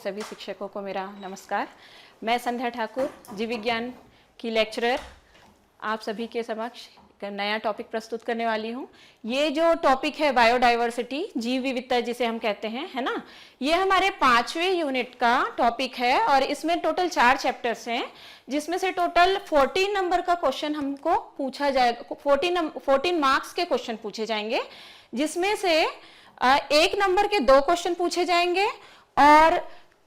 सभी शिक्षकों को मेरा नमस्कार। मैं संध्या ठाकुर, जीव विज्ञान की लेक्चरर, आप सभी के समक्ष एक नया टॉपिक प्रस्तुत करने वाली हूँ। ये जो टॉपिक है बायोडाइवर्सिटी, जीव विविधता जिसे हम कहते हैं, है ना, ये हमारे 5वें यूनिट का टॉपिक है और इसमें टोटल 4 चैप्टर्स हैं, जिसमें से टोटल 14 नंबर का क्वेश्चन हमको पूछा जाएगा। 14 मार्क्स के क्वेश्चन पूछे जाएंगे, जिसमें से 1 नंबर के 2 क्वेश्चन पूछे जाएंगे और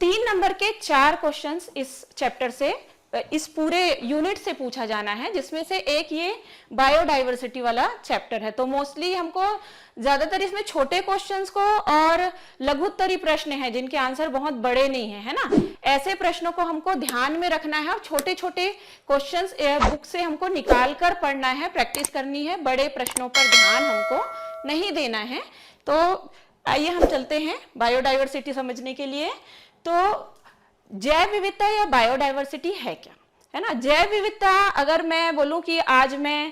3 नंबर के 4 क्वेश्चंस इस चैप्टर से, इस पूरे यूनिट से पूछा जाना है, जिसमें से एक ये बायोडाइवर्सिटी वाला चैप्टर है। तो मोस्टली हमको ज्यादातर इसमें छोटे क्वेश्चंस को और लघुत्तरी प्रश्न हैं जिनके आंसर बहुत बड़े नहीं है, है ना, ऐसे प्रश्नों को हमको ध्यान में रखना है और छोटे छोटे क्वेश्चंस बुक से हमको निकाल कर पढ़ना है, प्रैक्टिस करनी है, बड़े प्रश्नों पर ध्यान हमको नहीं देना है। तो आइए हम चलते हैं बायोडाइवर्सिटी समझने के लिए। तो जैव विविधता या बायोडाइवर्सिटी है क्या, है ना। जैव विविधता, अगर मैं बोलूं कि आज मैं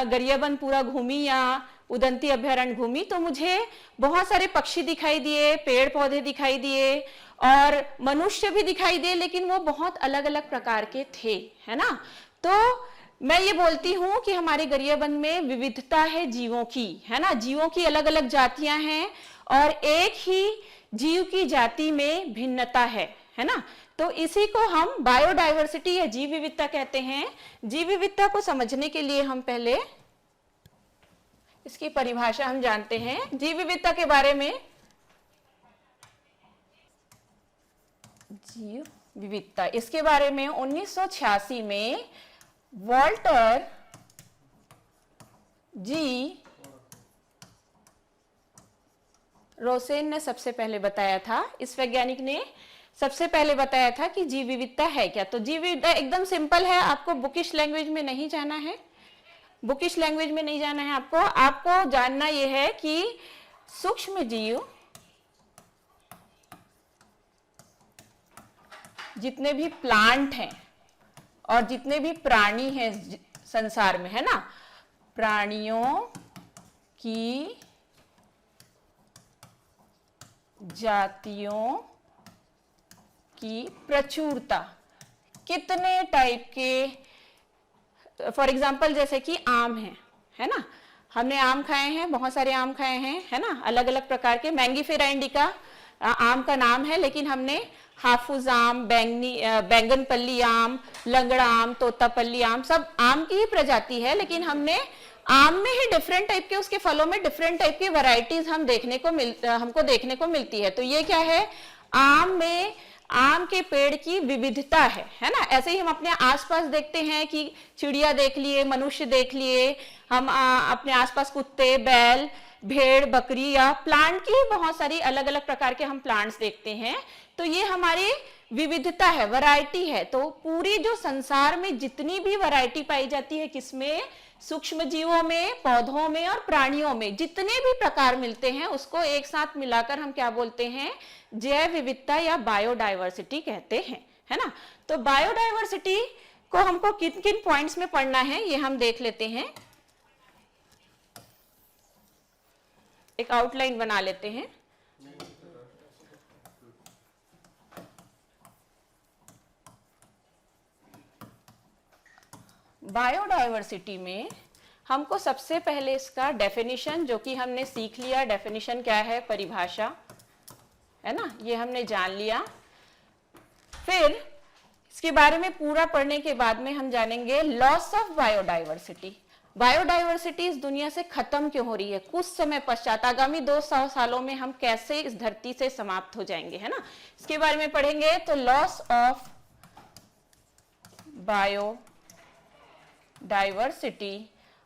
गरियाबंद पूरा घूमी या उदंती अभयारण्य घूमी, तो मुझे बहुत सारे पक्षी दिखाई दिए, पेड़ पौधे दिखाई दिए और मनुष्य भी दिखाई दिए, लेकिन वो बहुत अलग अलग प्रकार के थे, है ना। तो मैं ये बोलती हूँ कि हमारे गरियाबंद में विविधता है जीवों की, है ना, जीवों की अलग अलग जातियां हैं और एक ही जीव की जाति में भिन्नता है ना। तो इसी को हम बायोडाइवर्सिटी या जीव विविधता कहते हैं। जीव विविधता को समझने के लिए हम पहले इसकी परिभाषा हम जानते हैं। जीव विविधता के बारे में, जीव विविधता, इसके बारे में 1986 में वॉल्टर जी रोसेन ने सबसे पहले बताया था। इस वैज्ञानिक ने सबसे पहले बताया था कि जीव विविधता है क्या। तो जीव विविधता एकदम सिंपल है, आपको बुकिश लैंग्वेज में नहीं जाना है, बुकिश लैंग्वेज में नहीं जाना है। आपको जानना यह है कि सूक्ष्म जीव जितने भी प्लांट हैं और जितने भी प्राणी हैं संसार में, है ना, प्राणियों की जातियों की प्रचुरता, कितने टाइप के, फॉर एग्जाम्पल जैसे कि आम है ना, हमने आम खाए हैं, बहुत सारे आम खाए हैं, है ना, अलग अलग प्रकार के। मैंगीफेरा इंडिका आम का नाम है, लेकिन हमने हाफूज आम, बैंगनपल्ली आम, लंगड़ा आम, तोतापल्ली आम, सब आम की ही प्रजाति है, लेकिन हमने आम में ही डिफरेंट टाइप के, उसके फलों में डिफरेंट टाइप की वैरायटीज हमको देखने को मिलती है। तो ये क्या है, आम में आम के पेड़ की विविधता है ना। ऐसे ही हम अपने आसपास देखते हैं कि चिड़िया देख लिए, मनुष्य देख लिए, हम अपने आसपास कुत्ते, बैल, भेड़, बकरी या प्लांट की बहुत सारी अलग अलग प्रकार के हम प्लांट्स देखते हैं। तो ये हमारी विविधता है, वैरायटी है। तो पूरी जो संसार में जितनी भी वैरायटी पाई जाती है, किसमें, सूक्ष्म जीवों में, पौधों में और प्राणियों में जितने भी प्रकार मिलते हैं, उसको एक साथ मिलाकर हम क्या बोलते हैं, जैव विविधता या बायोडाइवर्सिटी कहते हैं, है ना। तो बायोडाइवर्सिटी को हमको किन किन पॉइंट्स में पढ़ना है, ये हम देख लेते हैं। एक आउटलाइन बना लेते हैं। बायोडाइवर्सिटी में हमको सबसे पहले इसका डेफिनेशन, जो कि हमने सीख लिया, डेफिनेशन क्या है, परिभाषा, है ना, ये हमने जान लिया। फिर इसके बारे में पूरा पढ़ने के बाद में हम जानेंगे लॉस ऑफ बायोडाइवर्सिटी। बायोडाइवर्सिटी इस दुनिया से खत्म क्यों हो रही है, कुछ समय पश्चात, आगामी 200 सालों में हम कैसे इस धरती से समाप्त हो जाएंगे, है ना, इसके बारे में पढ़ेंगे। तो लॉस ऑफ बायोडाइवर्सिटी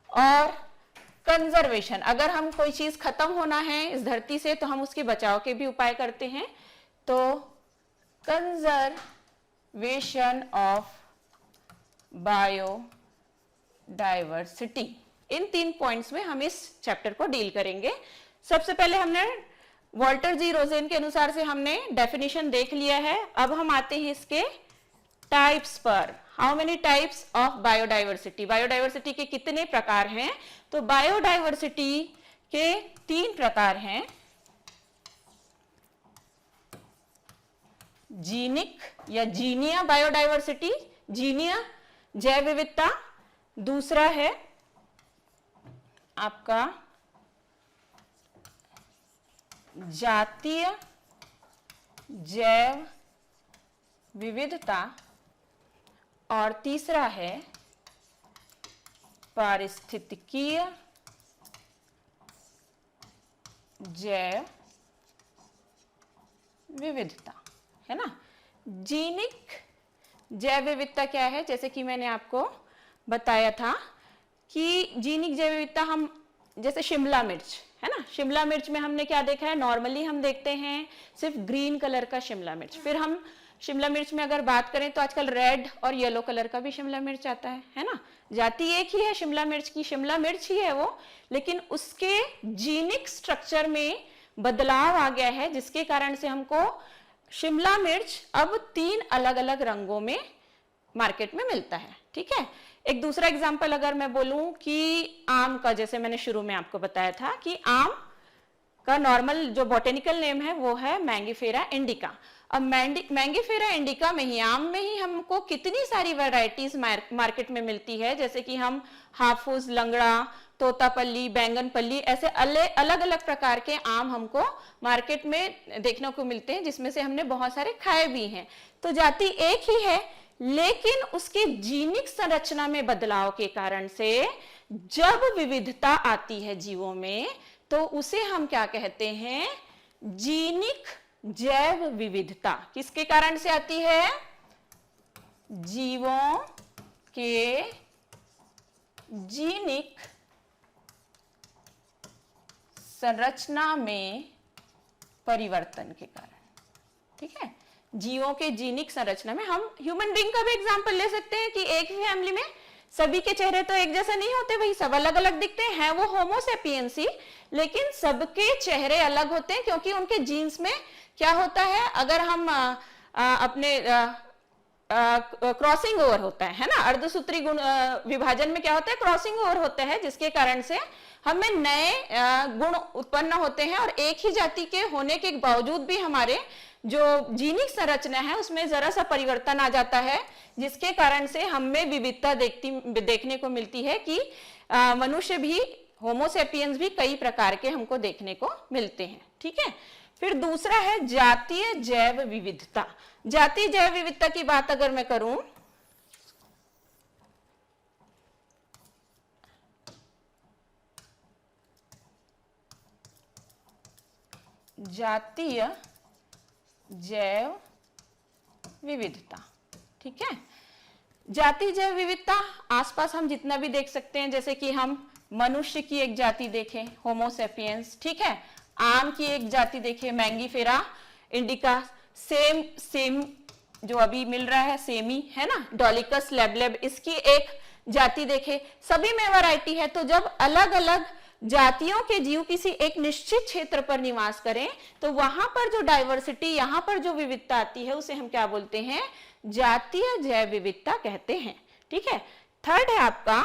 और कंजर्वेशन, अगर हम कोई चीज खत्म होना है इस धरती से तो हम उसके बचाव के भी उपाय करते हैं। तो conservation of biodiversity, in 3 points में हम इस चैप्टर को डील करेंगे। सबसे पहले हमने वॉल्टर जी रोसेन के अनुसार से हमने डेफिनेशन देख लिया है। अब हम आते हैं इसके टाइप्स पर। How many types of biodiversity, biodiversity के कितने प्रकार हैं। तो बायोडाइवर्सिटी के 3 प्रकार हैं। जीनिक या जीनिया बायोडाइवर्सिटी, जीनिया जैव विविधता। दूसरा है आपका जातीय जैव विविधता और तीसरा है पारिस्थितिकीय जैव विविधता, है ना। जीनिक जैव विविधता क्या है, जैसे कि मैंने आपको बताया था कि जीनिक जैव विविधता हम जैसे शिमला मिर्च है ना, शिमला मिर्च में हमने क्या देखा है, नॉर्मली हम देखते हैं सिर्फ ग्रीन कलर का शिमला मिर्च। फिर हम शिमला मिर्च में अगर बात करें तो आजकल रेड और येलो कलर का भी शिमला मिर्च आता है ना। जाति एक ही है शिमला मिर्च की, शिमला मिर्च ही है वो, लेकिन उसके जीनिक स्ट्रक्चर में बदलाव आ गया है, जिसके कारण से हमको शिमला मिर्च अब 3 अलग अलग रंगों में मार्केट में मिलता है। ठीक है, एक दूसरा एग्जांपल अगर मैं बोलूं कि आम का, जैसे मैंने शुरू में आपको बताया था कि आम का नॉर्मल जो बॉटेनिकल नेम है वो है मैंगीफेरा इंडिका। अब मैंगीफेरा इंडिका में ही, आम में ही हमको कितनी सारी वैरायटीज मार्केट में मिलती है, जैसे कि हम हाफूज, लंगड़ा, तोतापल्ली, बैंगनपल्ली, ऐसे अलग अलग प्रकार के आम हमको मार्केट में देखने को मिलते हैं, जिसमें से हमने बहुत सारे खाए भी हैं। तो जाति एक ही है, लेकिन उसकी जीनिक संरचना में बदलाव के कारण से जब विविधता आती है जीवों में, तो उसे हम क्या कहते हैं, जीनिक जैव विविधता। किसके कारण से आती है, जीवों के जीनिक संरचना में परिवर्तन के कारण। ठीक है, जीवों के जीनिक संरचना में। हम ह्यूमन बीइंग का भी एग्जांपल ले सकते हैं कि एक ही फैमिली में सभी के चेहरे तो एक जैसे नहीं होते, वही सब अलग अलग दिखते हैं, वो होमो सेपियंस ही, लेकिन सबके चेहरे अलग होते हैं क्योंकि उनके जीन्स में क्या होता है, अगर हम अपने क्रॉसिंग ओवर होता है ना, अर्धसूत्री गुण विभाजन में क्या होता है, क्रॉसिंग ओवर होता है, जिसके कारण से हमें नए गुण उत्पन्न होते हैं, और एक ही जाति के होने के बावजूद भी हमारे जो जीनिक संरचना है उसमें जरा सा परिवर्तन आ जाता है, जिसके कारण से हमें विविधता देखने को मिलती है कि मनुष्य भी, होमोसेपियंस भी कई प्रकार के हमको देखने को मिलते हैं। ठीक है, फिर दूसरा है जातीय जैव विविधता। जातीय जैव विविधता की बात अगर मैं करूं, जातीय जैव विविधता, ठीक है, जातीय जैव विविधता आसपास हम जितना भी देख सकते हैं, जैसे कि हम मनुष्य की एक जाति देखें, होमोसेपियंस, ठीक है, आम की एक जाति देखें, मैंगीफेरा इंडिका, सेम जो अभी मिल रहा है सेमी, है ना, डॉलिकस लैबलेब, इसकी एक जाति देखें, सभी में वैरायटी है। तो जब अलग अलग जातियों के जीव किसी एक निश्चित क्षेत्र पर निवास करें, तो वहां पर जो डाइवर्सिटी, यहां पर जो विविधता आती है, उसे हम क्या बोलते हैं, जातीय जैव विविधता कहते हैं। ठीक है, थर्ड है आपका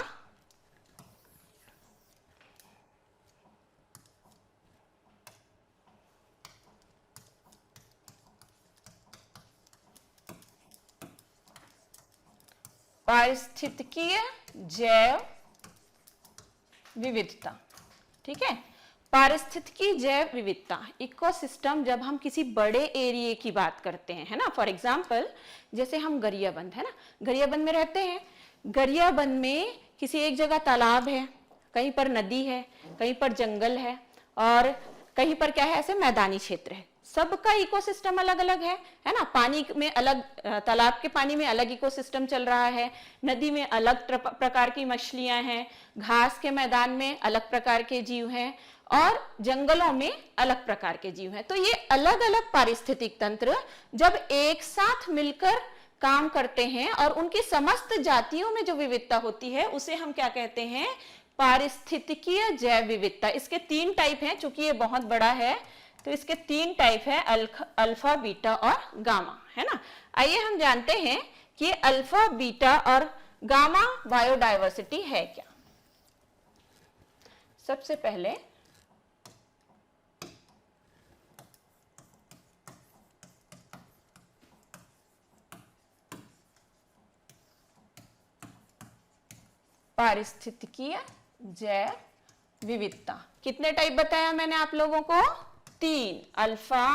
पारिस्थितिकीय जैव विविधता। ठीक है, पारिस्थितिकी जैव विविधता, इकोसिस्टम, जब हम किसी बड़े एरिया की बात करते हैं, है ना, फॉर एग्जांपल जैसे हम गरियाबंद, है ना, गरियाबंद में रहते हैं, गरियाबंद में किसी एक जगह तालाब है, कहीं पर नदी है, कहीं पर जंगल है, और कहीं पर क्या है, ऐसे मैदानी क्षेत्र है। सबका इकोसिस्टम अलग अलग है ना, पानी में अलग, तालाब के पानी में अलग इकोसिस्टम चल रहा है, नदी में अलग प्रकार की मछलियां हैं, घास के मैदान में अलग प्रकार के जीव हैं, और जंगलों में अलग प्रकार के जीव हैं। तो ये अलग अलग पारिस्थितिक तंत्र जब एक साथ मिलकर काम करते हैं और उनकी समस्त जातियों में जो विविधता होती है, उसे हम क्या कहते हैं, पारिस्थितिकीय जैव विविधता। इसके 3 टाइप हैं, चूंकि ये बहुत बड़ा है तो इसके 3 टाइप है, अल्फा, बीटा और गामा, है ना। आइए हम जानते हैं कि अल्फा, बीटा और गामा बायोडायवर्सिटी है क्या। सबसे पहले पारिस्थितिकीय जैव विविधता। कितने टाइप बताया मैंने आप लोगों को? 3, अल्फा,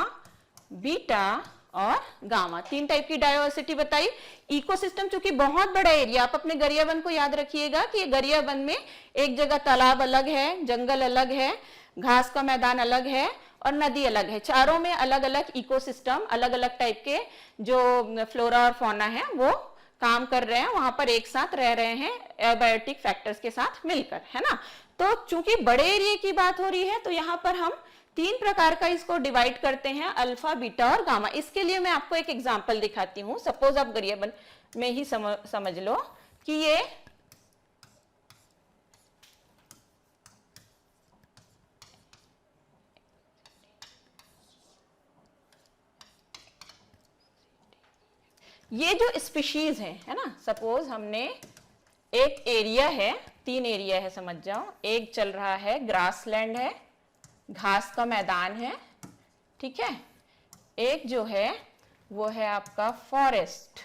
बीटा और गामा। 3 टाइप की डायवर्सिटी बताई। इकोसिस्टम चूंकि बहुत बड़ा एरिया, आप अपने गरियाबंद को याद रखिएगा कि गरियाबंद में एक जगह तालाब अलग है, जंगल अलग है, घास का मैदान अलग है और नदी अलग है। चारों में अलग अलग इकोसिस्टम, अलग अलग टाइप के जो फ्लोरा और फौना है वो काम कर रहे हैं, वहां पर एक साथ रह रहे हैं एबायोटिक फैक्टर्स के साथ मिलकर, है ना। तो चूंकि बड़े एरिया की बात हो रही है तो यहाँ पर हम 3 प्रकार का इसको डिवाइड करते हैं, अल्फा, बीटा और गामा। इसके लिए मैं आपको एक एग्जांपल दिखाती हूँ। सपोज आप गरियाबंद में ही समझ लो कि ये जो स्पीशीज है ना, सपोज हमने एक एरिया है, 3 एरिया है समझ जाओ। एक चल रहा है ग्रासलैंड है, घास का मैदान है, ठीक है। एक जो है वो है आपका फॉरेस्ट,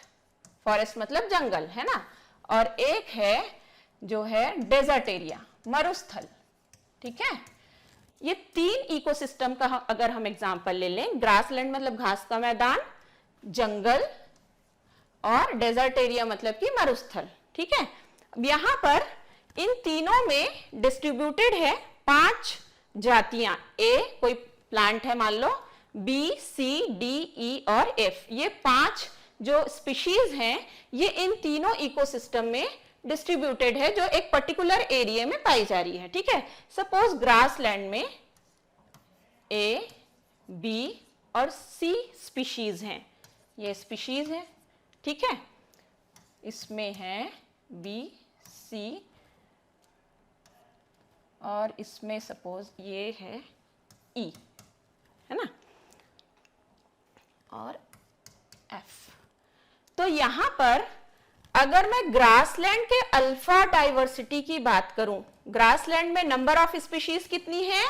फॉरेस्ट मतलब जंगल, है ना। और एक है जो है डेजर्ट एरिया, मरुस्थल, ठीक है। ये 3 इकोसिस्टम का अगर हम एग्जांपल ले लें, ग्रासलैंड मतलब घास का मैदान, जंगल और डेजर्ट एरिया मतलब कि मरुस्थल, ठीक है। अब यहां पर इन तीनों में डिस्ट्रीब्यूटेड है 5 जातियां। ए कोई प्लांट है मान लो, बी, सी, डी, ई और एफ। ये 5 जो स्पीशीज हैं ये इन तीनों इकोसिस्टम में डिस्ट्रीब्यूटेड है जो एक पर्टिकुलर एरिया में पाई जा रही है, ठीक है। सपोज ग्रासलैंड में ए, बी और सी स्पीशीज हैं, ये स्पीशीज है, ठीक है। इसमें है बी, सी और इसमें सपोज ये है ई, है ना, और एफ। तो यहां पर अगर मैं ग्रासलैंड के अल्फा डाइवर्सिटी की बात करूं, ग्रासलैंड में नंबर ऑफ स्पीशीज कितनी है?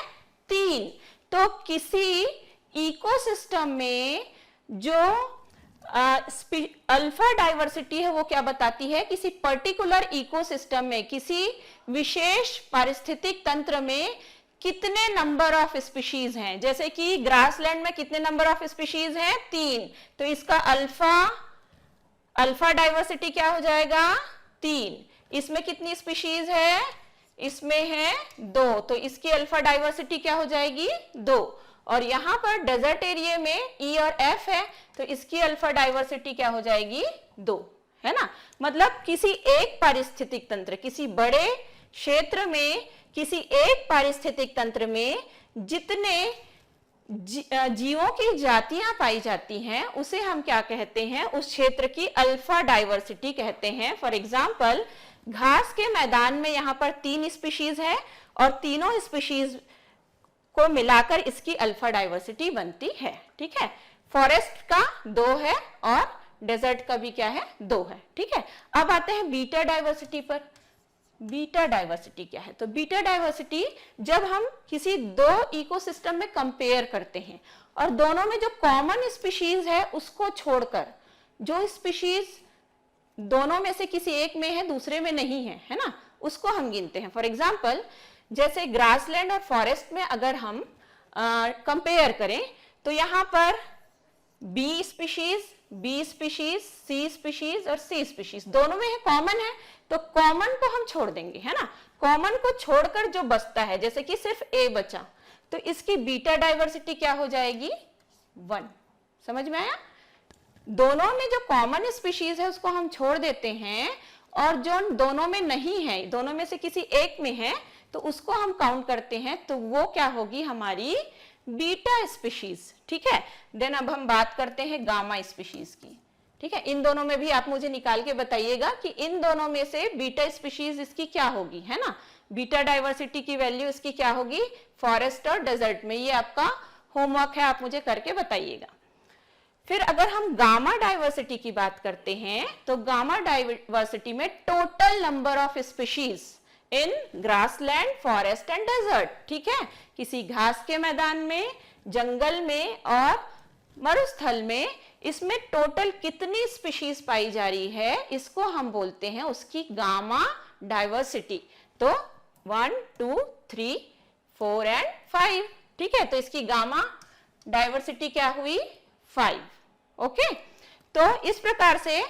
3। तो किसी इकोसिस्टम में जो अल्फा डाइवर्सिटी है वो क्या बताती है? किसी पर्टिकुलर इकोसिस्टम में, किसी विशेष पारिस्थितिक तंत्र में कितने नंबर ऑफ स्पीशीज हैं। जैसे कि ग्रासलैंड में कितने नंबर ऑफ स्पीशीज हैं? 3। तो इसका अल्फा डाइवर्सिटी क्या हो जाएगा? 3। इसमें कितनी स्पीशीज है? इसमें है 2, तो इसकी अल्फा डाइवर्सिटी क्या हो जाएगी? 2। और यहां पर डेजर्ट एरिया में ई और एफ है, तो इसकी अल्फा डाइवर्सिटी क्या हो जाएगी? 2, है ना। मतलब किसी एक पारिस्थितिक तंत्र, किसी बड़े क्षेत्र में, किसी एक पारिस्थितिक तंत्र में जितने जीवों की जातियां पाई जाती हैं उसे हम क्या कहते हैं? उस क्षेत्र की अल्फा डाइवर्सिटी कहते हैं। फॉर एग्जाम्पल घास के मैदान में यहाँ पर 3 स्पीशीज है और तीनों स्पीशीज को मिलाकर इसकी अल्फा डाइवर्सिटी बनती है, ठीक है। फॉरेस्ट का 2 है और डेजर्ट का भी क्या है? 2 है, ठीक है। अब आते हैं बीटा डाइवर्सिटी पर। बीटा डाइवर्सिटी क्या है? तो बीटा डाइवर्सिटी जब हम किसी 2 इकोसिस्टम में कंपेयर करते हैं और दोनों में जो कॉमन स्पीशीज है उसको छोड़कर जो स्पीशीज दोनों में से किसी एक में है दूसरे में नहीं है, है ना, उसको हम गिनते हैं। फॉर एग्जाम्पल जैसे ग्रासलैंड और फॉरेस्ट में अगर हम कंपेयर करें तो यहां पर बी स्पीशीज, सी स्पीशीज और सी स्पीशीज दोनों में है, कॉमन है, तो कॉमन को हम छोड़ देंगे, है ना। कॉमन को छोड़कर जो बचता है, जैसे कि सिर्फ ए बचा, तो इसकी बीटा डाइवर्सिटी क्या हो जाएगी? 1। समझ में आया? दोनों में जो कॉमन स्पीशीज है उसको हम छोड़ देते हैं और जो दोनों में नहीं है, दोनों में से किसी एक में है, तो उसको हम काउंट करते हैं, तो वो क्या होगी? हमारी बीटा स्पीशीज, ठीक है। देन अब हम बात करते हैं गामा स्पीशीज की, ठीक है। इन दोनों में भी आप मुझे निकाल के बताइएगा कि इन दोनों में से बीटा स्पीशीज इसकी क्या होगी, है ना। बीटा डाइवर्सिटी की वैल्यू इसकी क्या होगी? फॉरेस्ट और डेजर्ट में। ये आपका होमवर्क है, आप मुझे करके बताइएगा। फिर अगर हम गामा डाइवर्सिटी की बात करते हैं तो गामा डाइवर्सिटी में total number of species in grassland, forest and desert, ठीक है। किसी घास के मैदान में, जंगल में और मरुस्थल में इसमें टोटल कितनी स्पीशीज पाई जा रही है, इसको हम बोलते हैं उसकी गामा डाइवर्सिटी। तो 1 2 3 4 एंड 5, ठीक है। तो इसकी गामा डाइवर्सिटी क्या हुई? 5। ओके, तो इस प्रकार से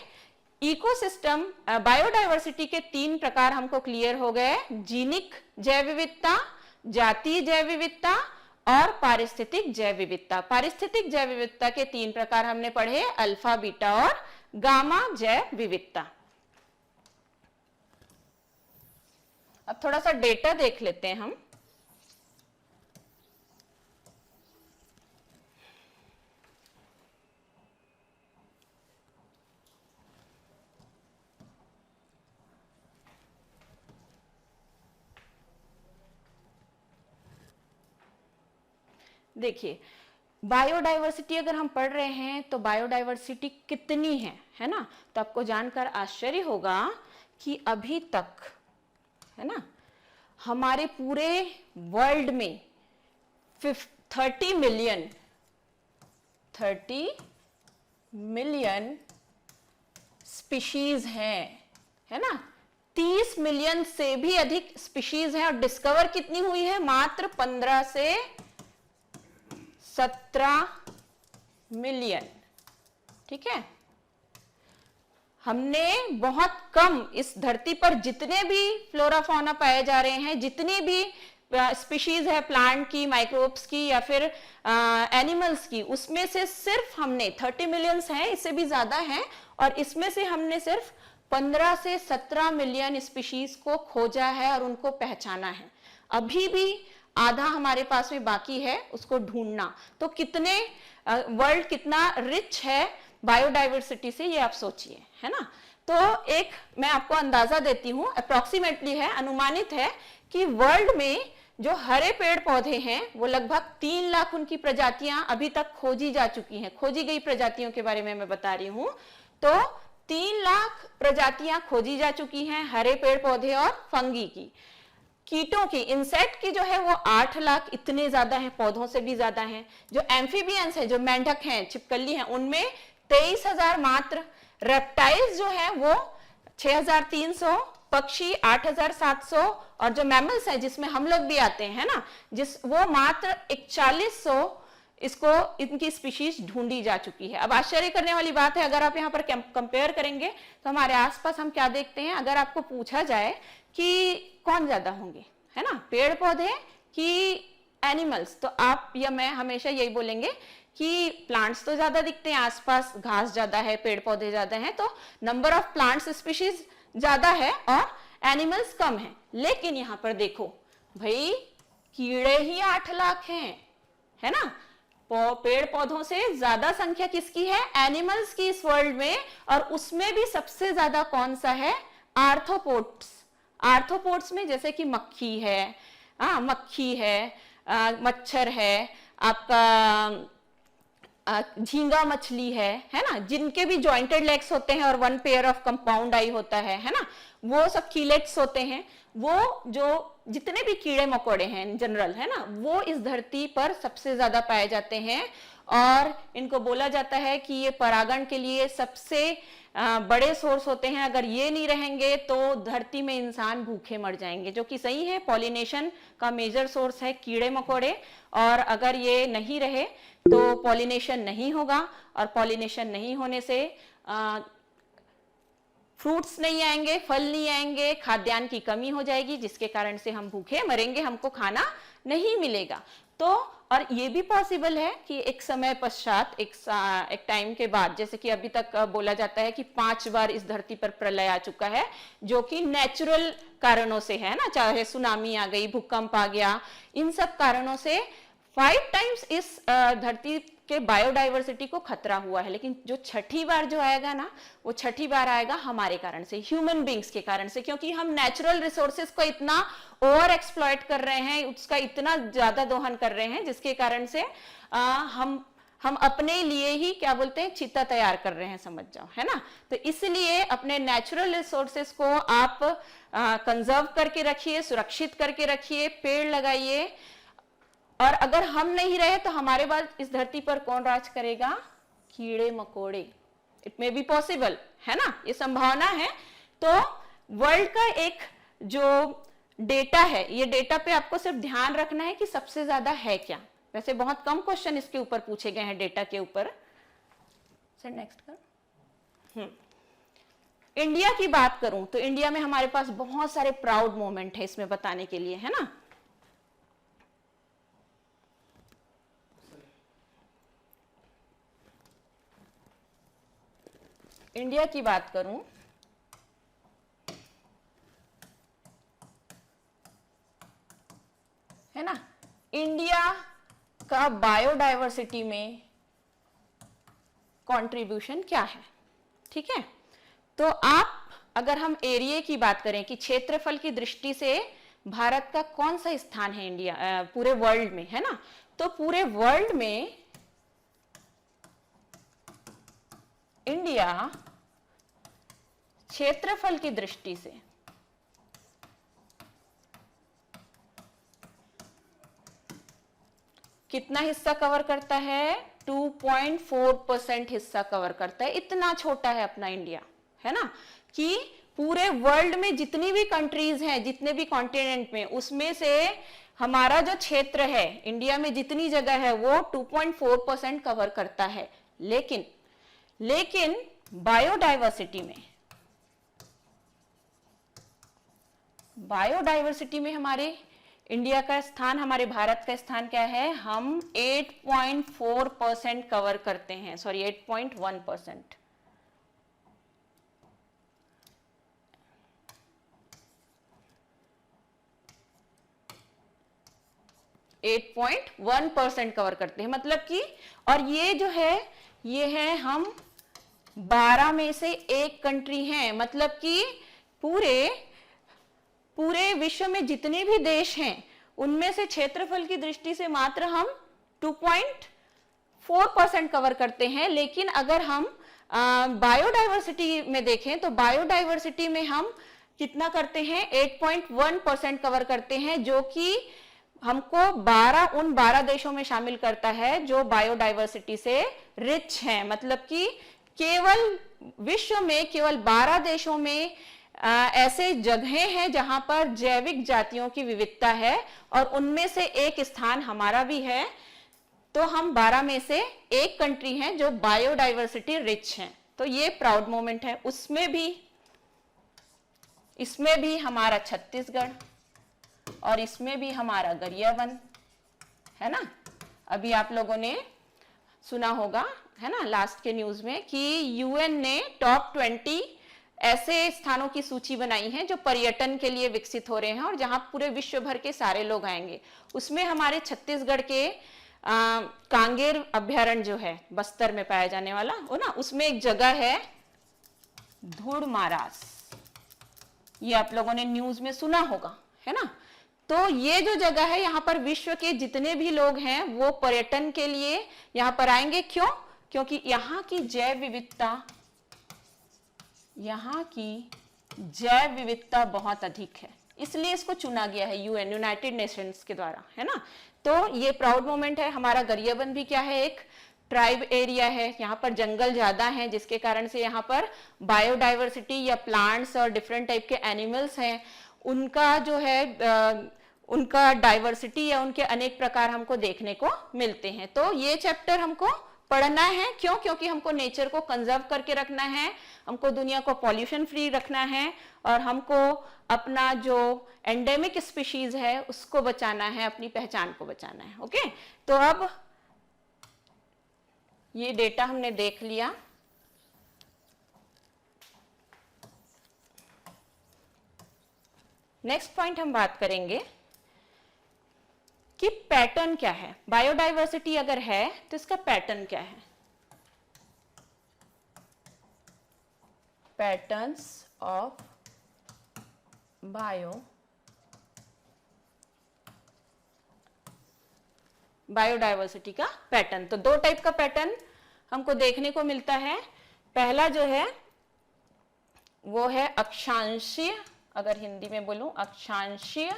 इकोसिस्टम बायोडाइवर्सिटी के 3 प्रकार हमको क्लियर हो गए, जीनिक जैव विविधता, जातीय जैव विविधता और पारिस्थितिक जैव विविधता। पारिस्थितिक जैव विविधता के 3 प्रकार हमने पढ़े, अल्फा, बीटा और गामा जैव विविधता। अब थोड़ा सा डेटा देख लेते हैं हम। देखिए, बायोडाइवर्सिटी अगर हम पढ़ रहे हैं तो बायोडाइवर्सिटी कितनी है ना? तो आपको जानकर आश्चर्य होगा कि अभी तक, है ना, हमारे पूरे वर्ल्ड में 30 मिलियन स्पीशीज हैं, है ना। 30 मिलियन से भी अधिक स्पीशीज हैं और डिस्कवर कितनी हुई है? मात्र 15 से 17 मिलियन, ठीक है। हमने बहुत कम इस धरती पर जितने भी फ्लोरा फौना पाए जा रहे हैं, जितनी भी स्पीशीज है प्लांट की, माइक्रोब्स की या फिर एनिमल्स की, उसमें से सिर्फ हमने 30 मिलियंस हैं, इससे भी ज्यादा हैं, और इसमें से हमने सिर्फ 15 से 17 मिलियन स्पीशीज को खोजा है और उनको पहचाना है। अभी भी आधा हमारे पास में बाकी है उसको ढूंढना। तो कितने वर्ल्ड कितना रिच है बायोडाइवर्सिटी से, ये आप सोचिए, है ना। तो एक मैं आपको अंदाजा देती हूं, अप्रोक्सीमेटली है, अनुमानित है कि वर्ल्ड में जो हरे पेड़ पौधे हैं वो लगभग 3 लाख उनकी प्रजातियां अभी तक खोजी जा चुकी हैं। खोजी गई प्रजातियों के बारे में मैं बता रही हूं। तो 3 लाख प्रजातियां खोजी जा चुकी हैं हरे पेड़ पौधे और फंगी की। कीटों की, इंसेक्ट की जो है वो 8 लाख, इतने ज्यादा है, पौधों से भी ज्यादा है। जो एम्फीबियंस है, जो मेंढक हैं, छिपकली हैं, उनमें 23,000 मात्र। रेप्टाइल्स जो है वो 6,300, पक्षी 8,700 और जो मैमल्स हैं जिसमें हम लोग भी आते हैं ना, वो मात्र 4100 इसको इनकी स्पीशीज ढूंढी जा चुकी है। अब आश्चर्य करने वाली बात है, अगर आप यहाँ पर कंपेयर करेंगे तो हमारे आसपास हम क्या देखते हैं, अगर आपको पूछा जाए कि कौन ज्यादा होंगे, है ना, पेड़ पौधे कि एनिमल्स, तो आप या मैं हमेशा यही बोलेंगे कि प्लांट्स तो ज्यादा दिखते हैं आसपास, घास ज्यादा है, पेड़ पौधे ज्यादा हैं, तो नंबर ऑफ प्लांट्स स्पीशीज ज्यादा है और एनिमल्स कम है। लेकिन यहाँ पर देखो भाई, कीड़े ही 8 लाख हैं, है ना। पेड़ पौधों से ज्यादा संख्या किसकी है? एनिमल्स की इस वर्ल्ड में। और उसमें भी सबसे ज्यादा कौन सा है? आर्थ्रोपोड्स। आर्थ्रोपोड्स में जैसे कि मक्खी है, मक्खी है, मच्छर है, आपका झींगा मछली है ना, जिनके भी जॉइंटेड लेग्स होते हैं और 1 पेयर ऑफ कंपाउंड आई होता है ना, वो सब कीलेट्स होते हैं। वो जो जितने भी कीड़े मकोड़े हैं इन जनरल, है ना, वो इस धरती पर सबसे ज्यादा पाए जाते हैं और इनको बोला जाता है कि ये परागण के लिए सबसे बड़े सोर्स होते हैं। अगर ये नहीं रहेंगे तो धरती में इंसान भूखे मर जाएंगे, जो कि सही है। पॉलिनेशन का मेजर सोर्स है कीड़े मकोड़े, और अगर ये नहीं रहे तो पॉलिनेशन नहीं होगा, और पॉलिनेशन नहीं होने से फ्रूट्स नहीं आएंगे, फल नहीं आएंगे, खाद्यान्न की कमी हो जाएगी, जिसके कारण से हम भूखे मरेंगे, हमको खाना नहीं मिलेगा। तो और ये भी पॉसिबल है कि एक समय पश्चात, एक टाइम के बाद, जैसे कि अभी तक बोला जाता है कि 5 बार इस धरती पर प्रलय आ चुका है, जो कि नेचुरल कारणों से है ना, चाहे सुनामी आ गई, भूकंप आ गया, इन सब कारणों से 5 टाइम्स इस धरती के बायोडाइवर्सिटी को खतरा हुआ है। लेकिन जो छठी बार जो आएगा ना, वो छठी बार आएगा हमारे कारण से, ह्यूमन बींग्स के कारण से, क्योंकि हम नेचुरल रिसोर्सेज को इतना ओवर एक्सप्लॉइट कर रहे हैं, उसका इतना ज्यादा दोहन कर रहे हैं, जिसके कारण से हम अपने लिए ही क्या बोलते हैं, चिता तैयार कर रहे हैं, समझ जाओ, है ना। तो इसलिए अपने नेचुरल रिसोर्सेज को आप कंजर्व करके रखिए, सुरक्षित करके रखिए, पेड़ लगाइए। और अगर हम नहीं रहे तो हमारे बाद इस धरती पर कौन राज करेगा? कीड़े मकोड़े। इट मे बी पॉसिबल, है ना, ये संभावना है। तो वर्ल्ड का एक जो डेटा है, ये डेटा पे आपको सिर्फ ध्यान रखना है कि सबसे ज्यादा है क्या। वैसे बहुत कम क्वेश्चन इसके ऊपर पूछे गए हैं डेटा के ऊपर। सर नेक्स्ट कर। इंडिया की बात करूं तो इंडिया में हमारे पास बहुत सारे प्राउड मोमेंट है इसमें बताने के लिए, है ना। इंडिया की बात करूं है ना, इंडिया का बायोडायवर्सिटी में कंट्रीब्यूशन क्या है, ठीक है। तो आप अगर हम एरिया की बात करें कि क्षेत्रफल की दृष्टि से भारत का कौन सा स्थान है इंडिया पूरे वर्ल्ड में, है ना, तो पूरे वर्ल्ड में इंडिया क्षेत्रफल की दृष्टि से कितना हिस्सा कवर करता है, 2.4% हिस्सा कवर करता है। इतना छोटा है अपना इंडिया, है ना, कि पूरे वर्ल्ड में जितनी भी कंट्रीज हैं, जितने भी कॉन्टिनेंट में, उसमें से हमारा जो क्षेत्र है इंडिया में जितनी जगह है वो 2.4% कवर करता है। लेकिन बायोडायवर्सिटी में हमारे इंडिया का स्थान, हमारे भारत का स्थान क्या है, हम 8.4% कवर करते हैं, सॉरी 8.1%। 8.1% कवर करते हैं, मतलब कि, और ये जो है ये है हम 12 में से एक कंट्री हैं, मतलब कि पूरे विश्व में जितने भी देश हैं उनमें से क्षेत्रफल की दृष्टि से मात्र हम 2.4% कवर करते हैं। लेकिन अगर हम बायोडायवर्सिटी में देखें तो बायोडायवर्सिटी में हम कितना करते हैं, 8.1% कवर करते हैं, जो कि हमको उन 12 देशों में शामिल करता है जो बायोडायवर्सिटी से रिच हैं। मतलब कि केवल विश्व में केवल 12 देशों में ऐसे जगहें हैं जहां पर जैविक जातियों की विविधता है, और उनमें से एक स्थान हमारा भी है। तो हम 12 में से एक कंट्री हैं जो बायोडायवर्सिटी रिच हैं। तो ये प्राउड मोमेंट है। इसमें भी हमारा छत्तीसगढ़ और इसमें भी हमारा गरियाबंद, है ना। अभी आप लोगों ने सुना होगा, है ना, लास्ट के न्यूज में कि यूएन ने टॉप 20 ऐसे स्थानों की सूची बनाई है जो पर्यटन के लिए विकसित हो रहे हैं और जहां पूरे विश्व भर के सारे लोग आएंगे। उसमें हमारे छत्तीसगढ़ के कांगेर अभ्यारण्य जो है बस्तर में पाया जाने वाला, वो ना, उसमें एक जगह है धुड़मारास, ये आप लोगों ने न्यूज में सुना होगा, है ना। तो ये जो जगह है, यहाँ पर विश्व के जितने भी लोग हैं वो पर्यटन के लिए यहाँ पर आएंगे। क्यों? क्योंकि यहाँ की जैव विविधता बहुत अधिक है, इसलिए इसको चुना गया है यूनाइटेड नेशंस के द्वारा, है ना। तो ये प्राउड मोमेंट है। हमारा गरियाबंद भी क्या है, एक ट्राइब एरिया है, यहाँ पर जंगल ज्यादा है, जिसके कारण से यहाँ पर बायोडायवर्सिटी या प्लांट्स और डिफरेंट टाइप के एनिमल्स हैं, उनका जो है उनका डाइवर्सिटी या उनके अनेक प्रकार हमको देखने को मिलते हैं। तो ये चैप्टर हमको पढ़ना है। क्यों? क्योंकि हमको नेचर को कंजर्व करके रखना है, हमको दुनिया को पॉल्यूशन फ्री रखना है, और हमको अपना जो एंडेमिक स्पीशीज है उसको बचाना है, अपनी पहचान को बचाना है। ओके, तो अब ये डेटा हमने देख लिया। नेक्स्ट पॉइंट हम बात करेंगे कि पैटर्न क्या है। बायोडायवर्सिटी अगर है तो इसका पैटर्न क्या है। पैटर्न्स ऑफ बायोडायवर्सिटी का पैटर्न। तो दो टाइप का पैटर्न हमको देखने को मिलता है। पहला जो है वो है अक्षांशीय, अगर हिंदी में बोलूं अक्षांशीय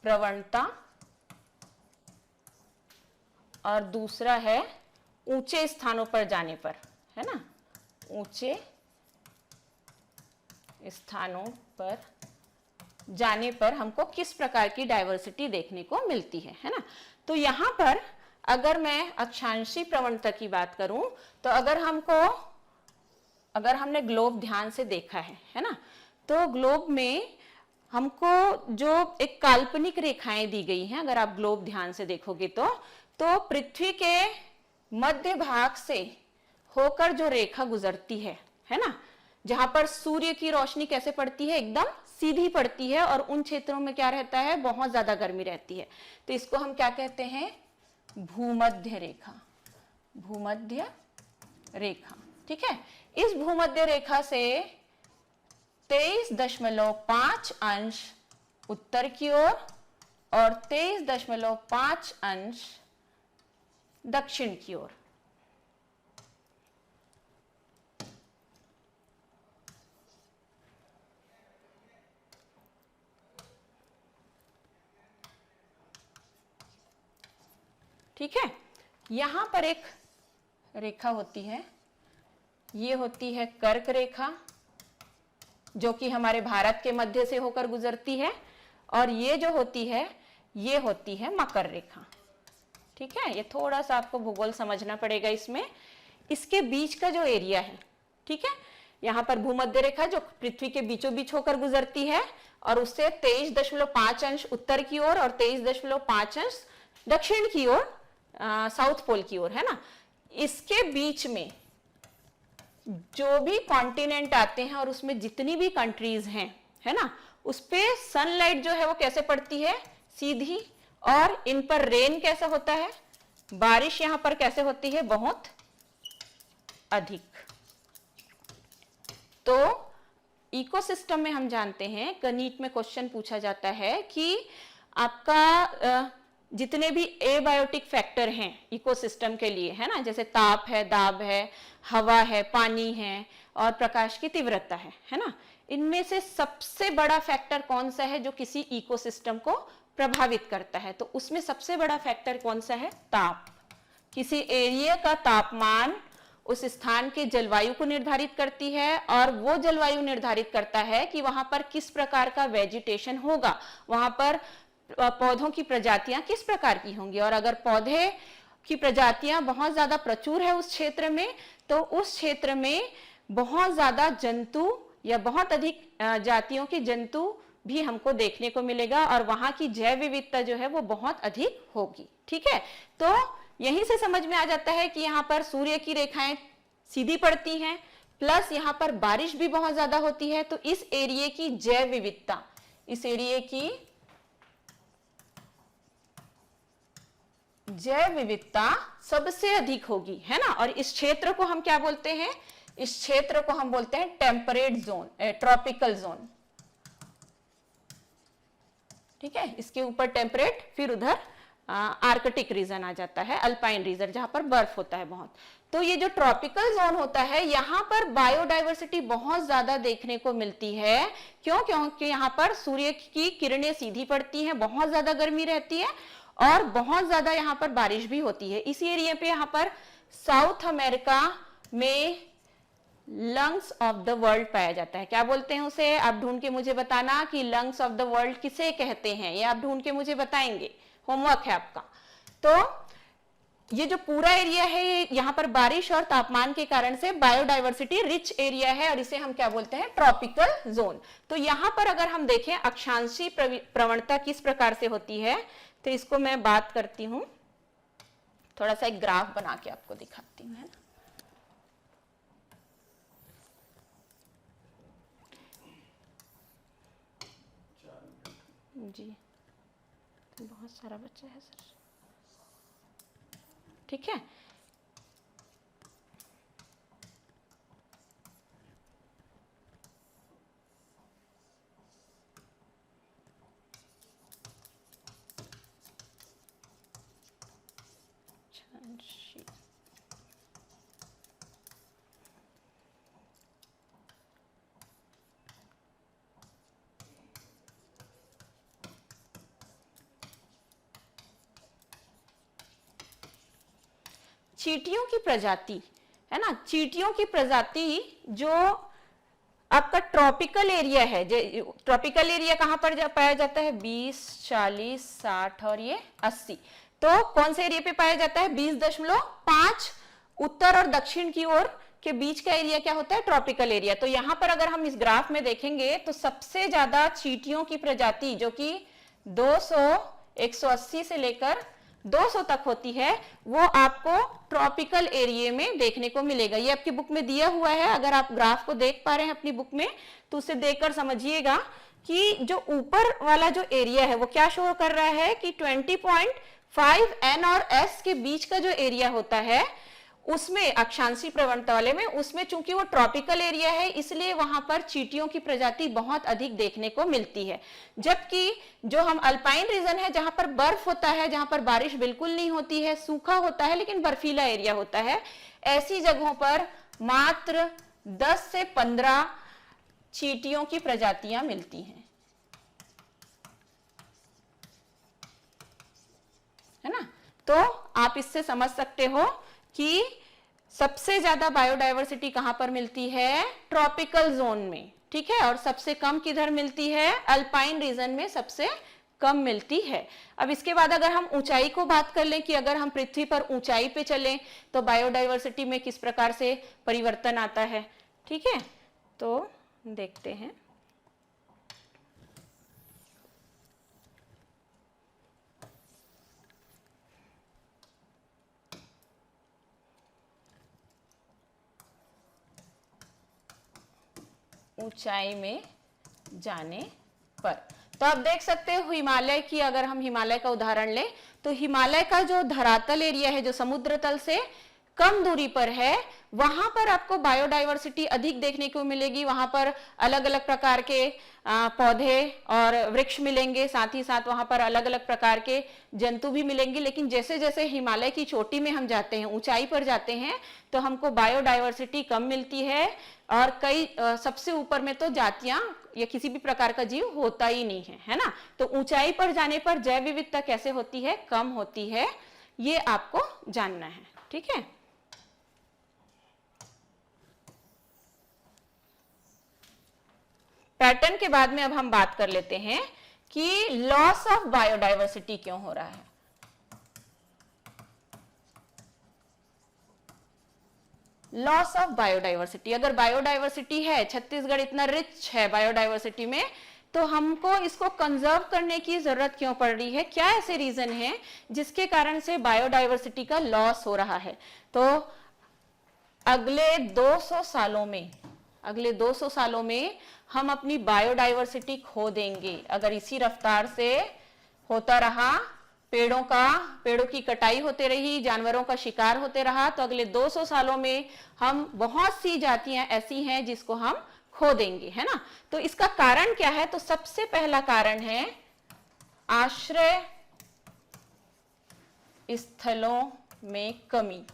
प्रवणता, और दूसरा है ऊंचे स्थानों पर जाने पर, है ना, ऊंचे स्थानों पर जाने पर हमको किस प्रकार की डाइवर्सिटी देखने को मिलती है ना। तो यहाँ पर अगर मैं अक्षांशीय प्रवणता की बात करूं तो अगर हमने ग्लोब ध्यान से देखा है ना, तो ग्लोब में हमको जो एक काल्पनिक रेखाएं दी गई हैं, अगर आप ग्लोब ध्यान से देखोगे तो पृथ्वी के मध्य भाग से होकर जो रेखा गुजरती है ना, जहां पर सूर्य की रोशनी कैसे पड़ती है, एकदम सीधी पड़ती है और उन क्षेत्रों में क्या रहता है, बहुत ज्यादा गर्मी रहती है। तो इसको हम क्या कहते हैं, भूमध्य रेखा। भूमध्य रेखा, ठीक है। इस भूमध्य रेखा से 23.5 अंश उत्तर की ओर और 23.5 अंश दक्षिण की ओर। ठीक है, यहां पर एक रेखा होती है, ये होती है कर्क रेखा, जो कि हमारे भारत के मध्य से होकर गुजरती है, और ये जो होती है ये होती है मकर रेखा। ठीक है, ये थोड़ा सा आपको भूगोल समझना पड़ेगा इसमें। इसके बीच का जो एरिया है, ठीक है, यहाँ पर भूमध्य रेखा जो पृथ्वी के बीचों बीच होकर गुजरती है और उससे 23.5 अंश उत्तर की ओर और 23.5 अंश दक्षिण की ओर, साउथ पोल की ओर, है ना। इसके बीच में जो भी कॉन्टिनेंट आते हैं और उसमें जितनी भी कंट्रीज हैं, है ना, उस पे सनलाइट जो है वो कैसे पड़ती है, सीधी, और इन पर रेन कैसा होता है, बारिश यहां पर कैसे होती है, बहुत अधिक। तो इकोसिस्टम में हम जानते हैं, गणित में क्वेश्चन पूछा जाता है कि आपका जितने भी एबायोटिक फैक्टर हैं इकोसिस्टम के लिए, है ना, जैसे ताप है, दाब है, हवा है, पानी है और प्रकाश की तीव्रता है ना, इनमें से सबसे बड़ा फैक्टर कौन सा है जो किसी इकोसिस्टम को प्रभावित करता है? तो उसमें सबसे बड़ा फैक्टर कौन सा है, ताप। किसी एरिया का तापमान उस स्थान के जलवायु को निर्धारित करती है और वो जलवायु निर्धारित करता है कि वहां पर किस प्रकार का वेजिटेशन होगा, वहां पर पौधों की प्रजातियां किस प्रकार की होंगी। और अगर पौधे की प्रजातियां बहुत ज्यादा प्रचुर है उस क्षेत्र में, तो उस क्षेत्र में बहुत ज्यादा जंतु या बहुत अधिक जातियों के जंतु भी हमको देखने को मिलेगा और वहां की जैव विविधता जो है वो बहुत अधिक होगी। ठीक है, तो यहीं से समझ में आ जाता है कि यहाँ पर सूर्य की रेखाएं सीधी पड़ती हैं, प्लस यहाँ पर बारिश भी बहुत ज्यादा होती है, तो इस एरिया की जैव विविधता, इस एरिया की जैव विविधता सबसे अधिक होगी, है ना। और इस क्षेत्र को हम क्या बोलते हैं, इस क्षेत्र को हम बोलते हैं टेम्परेट जोन, ट्रॉपिकल जोन। ठीक है, इसके ऊपर टेम्परेट, फिर उधर आर्कटिक रीजन आ जाता है, अल्पाइन रीजन, जहां पर बर्फ होता है बहुत। तो ये जो ट्रॉपिकल जोन होता है, यहाँ पर बायोडाइवर्सिटी बहुत ज्यादा देखने को मिलती है। क्यों? क्योंकि यहाँ पर सूर्य की किरणें सीधी पड़ती हैं, बहुत ज्यादा गर्मी रहती है और बहुत ज्यादा यहाँ पर बारिश भी होती है। इसी एरिया पे यहाँ पर साउथ अमेरिका में लंग्स ऑफ द वर्ल्ड पाया जाता है। क्या बोलते हैं उसे? आप ढूंढ के मुझे बताना कि लंग्स ऑफ द वर्ल्ड किसे कहते हैं, ये आप ढूंढ के मुझे बताएंगे, होमवर्क है आपका। तो ये जो पूरा एरिया है, ये यहाँ पर बारिश और तापमान के कारण से बायोडाइवर्सिटी रिच एरिया है और इसे हम क्या बोलते हैं, ट्रॉपिकल जोन। तो यहाँ पर अगर हम देखें अक्षांशीय प्रवणता किस प्रकार से होती है, तो इसको मैं बात करती हूं, थोड़ा सा एक ग्राफ बना के आपको दिखाती हूँ, है ना। जी, तो बहुत सारा बच्चा है सर। ठीक है, चींटियों की प्रजाति, है ना, चींटियों की प्रजाति जो आपका ट्रॉपिकल एरिया है। ट्रॉपिकल एरिया कहां पर पाया जाता है? 20, 40, 60 और ये 80। तो कौन से एरिया पे पाया जाता है? 20.5 उत्तर और दक्षिण की ओर के बीच का एरिया क्या होता है? Tropical area. तो यहां पर अगर हम इस ग्राफ में देखेंगे तो सबसे ज्यादा चींटियों की प्रजाति जो कि 200, 180 से लेकर 200 तक होती है, वो आपको ट्रॉपिकल एरिया में देखने को मिलेगा। ये आपकी बुक में दिया हुआ है, अगर आप ग्राफ को देख पा रहे हैं अपनी बुक में तो उसे देखकर समझिएगा कि जो ऊपर वाला जो एरिया है वो क्या शो कर रहा है कि 20.5 N और S के बीच का जो एरिया होता है उसमें अक्षांशी प्रवणता वाले में, उसमें चूंकि वो ट्रॉपिकल एरिया है इसलिए वहां पर चींटियों की प्रजाति बहुत अधिक देखने को मिलती है। जबकि जो हम अल्पाइन रीजन है जहां पर बर्फ होता है, जहां पर बारिश बिल्कुल नहीं होती है, सूखा होता है लेकिन बर्फीला एरिया होता है, ऐसी जगहों पर मात्र 10 से 15 चींटियों की प्रजातियां मिलती हैं, है ना। तो आप इससे समझ सकते हो कि सबसे ज्यादा बायोडायवर्सिटी कहां पर मिलती है? ट्रॉपिकल जोन में, ठीक है। और सबसे कम किधर मिलती है? अल्पाइन रीजन में सबसे कम मिलती है। अब इसके बाद अगर हम ऊंचाई को बात कर लें कि अगर हम पृथ्वी पर ऊंचाई पे चलें तो बायोडायवर्सिटी में किस प्रकार से परिवर्तन आता है, ठीक है। तो देखते हैं। ऊंचाई में जाने पर तो आप देख सकते हो हिमालय की, अगर हम हिमालय का उदाहरण लें तो हिमालय का जो धरातल एरिया है जो समुद्र तल से कम दूरी पर है, वहां पर आपको बायोडायवर्सिटी अधिक देखने को मिलेगी। वहां पर अलग अलग प्रकार के पौधे और वृक्ष मिलेंगे, साथ ही साथ वहां पर अलग अलग प्रकार के जंतु भी मिलेंगे। लेकिन जैसे जैसे हिमालय की चोटी में हम जाते हैं, ऊंचाई पर जाते हैं, तो हमको बायोडायवर्सिटी कम मिलती है और कई सबसे ऊपर में तो जातियां या किसी भी प्रकार का जीव होता ही नहीं है, है ना। तो ऊंचाई पर जाने पर जैव विविधता कैसे होती है? कम होती है। ये आपको जानना है, ठीक है। पैटर्न के बाद में अब हम बात कर लेते हैं कि लॉस ऑफ बायोडायवर्सिटी क्यों हो रहा है। लॉस ऑफ बायोडायवर्सिटी, अगर बायोडायवर्सिटी है, छत्तीसगढ़ इतना रिच है बायोडायवर्सिटी में, तो हमको इसको कंजर्व करने की जरूरत क्यों पड़ रही है? क्या ऐसे रीजन है जिसके कारण से बायोडायवर्सिटी का लॉस हो रहा है? तो अगले 200 सालों में हम अपनी बायोडायवर्सिटी खो देंगे अगर इसी रफ्तार से होता रहा। पेड़ों की कटाई होते रही, जानवरों का शिकार होते रहा, तो अगले 200 सालों में हम बहुत सी जातियां ऐसी हैं जिसको हम खो देंगे, है ना। तो इसका कारण क्या है? तो सबसे पहला कारण है आश्रय स्थलों में कमी।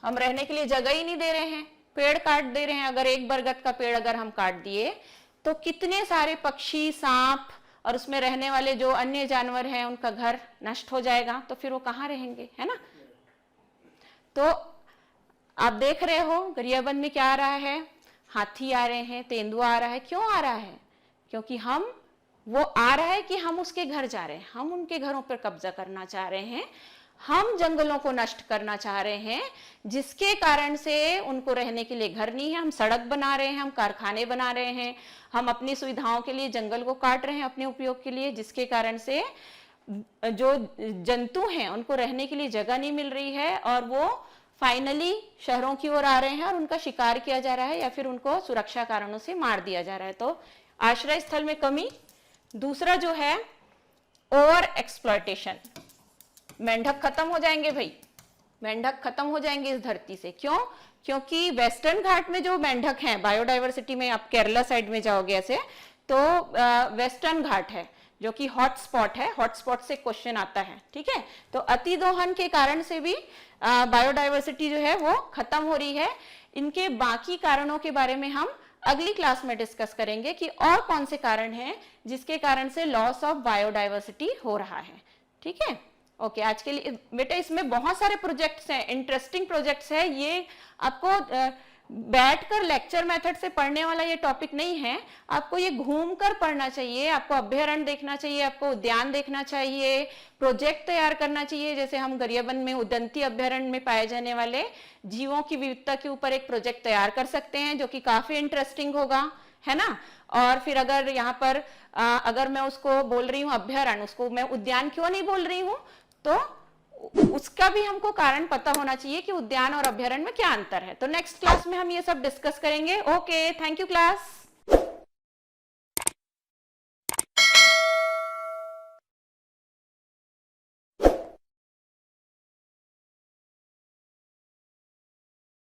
हम रहने के लिए जगह ही नहीं दे रहे हैं, पेड़ काट दे रहे हैं। अगर एक बरगद का पेड़ अगर हम काट दिए तो कितने सारे पक्षी, सांप और उसमें रहने वाले जो अन्य जानवर हैं उनका घर नष्ट हो जाएगा, तो फिर वो कहाँ रहेंगे, है ना। तो आप देख रहे हो गरियाबंद में क्या आ रहा है? हाथी आ रहे हैं, तेंदुआ आ रहा है। क्यों आ रहा है? क्योंकि वो आ रहा है कि हम उसके घर जा रहे हैं, हम उनके घरों पर कब्जा करना चाह रहे हैं, हम जंगलों को नष्ट करना चाह रहे हैं, जिसके कारण से उनको रहने के लिए घर नहीं है। हम सड़क बना रहे हैं, हम कारखाने बना रहे हैं, हम अपनी सुविधाओं के लिए जंगल को काट रहे हैं अपने उपयोग के लिए, जिसके कारण से जो जंतु हैं उनको रहने के लिए जगह नहीं मिल रही है और वो फाइनली शहरों की ओर आ रहे हैं और उनका शिकार किया जा रहा है या फिर उनको सुरक्षा कारणों से मार दिया जा रहा है। तो आश्रय स्थल में कमी। दूसरा जो है ओवर एक्सप्लॉयटेशन। मेंढक खत्म हो जाएंगे भाई, मेंढक खत्म हो जाएंगे इस धरती से। क्यों? क्योंकि वेस्टर्न घाट में जो मेंढक हैं, बायोडायवर्सिटी में आप केरला साइड में जाओगे ऐसे तो वेस्टर्न घाट है जो कि हॉटस्पॉट है, हॉटस्पॉट से क्वेश्चन आता है, ठीक है। तो अतिदोहन के कारण से भी बायोडायवर्सिटी जो है वो खत्म हो रही है। इनके बाकी कारणों के बारे में हम अगली क्लास में डिस्कस करेंगे कि और कौन से कारण हैं जिसके कारण से लॉस ऑफ बायोडायवर्सिटी हो रहा है, ठीक है। ओके, आज के लिए बेटा इसमें बहुत सारे प्रोजेक्ट्स हैं, इंटरेस्टिंग प्रोजेक्ट्स हैं। ये आपको बैठकर लेक्चर मेथड से पढ़ने वाला ये टॉपिक नहीं है, आपको ये घूमकर पढ़ना चाहिए, आपको अभ्यारण्य देखना चाहिए, आपको उद्यान देखना चाहिए, प्रोजेक्ट तैयार करना चाहिए। जैसे हम गरियाबंद में उदंती अभ्यारण्य में पाए जाने वाले जीवों की विविधता के ऊपर एक प्रोजेक्ट तैयार कर सकते हैं, जो कि काफी इंटरेस्टिंग होगा, है ना। और फिर अगर यहाँ पर अगर मैं उसको बोल रही हूँ अभ्यारण्य, उसको मैं उद्यान क्यों नहीं बोल रही हूँ, तो उसका भी हमको कारण पता होना चाहिए कि उद्यान और अभ्यारण्य में क्या अंतर है। तो नेक्स्ट क्लास में हम ये सब डिस्कस करेंगे। Okay, thank you class.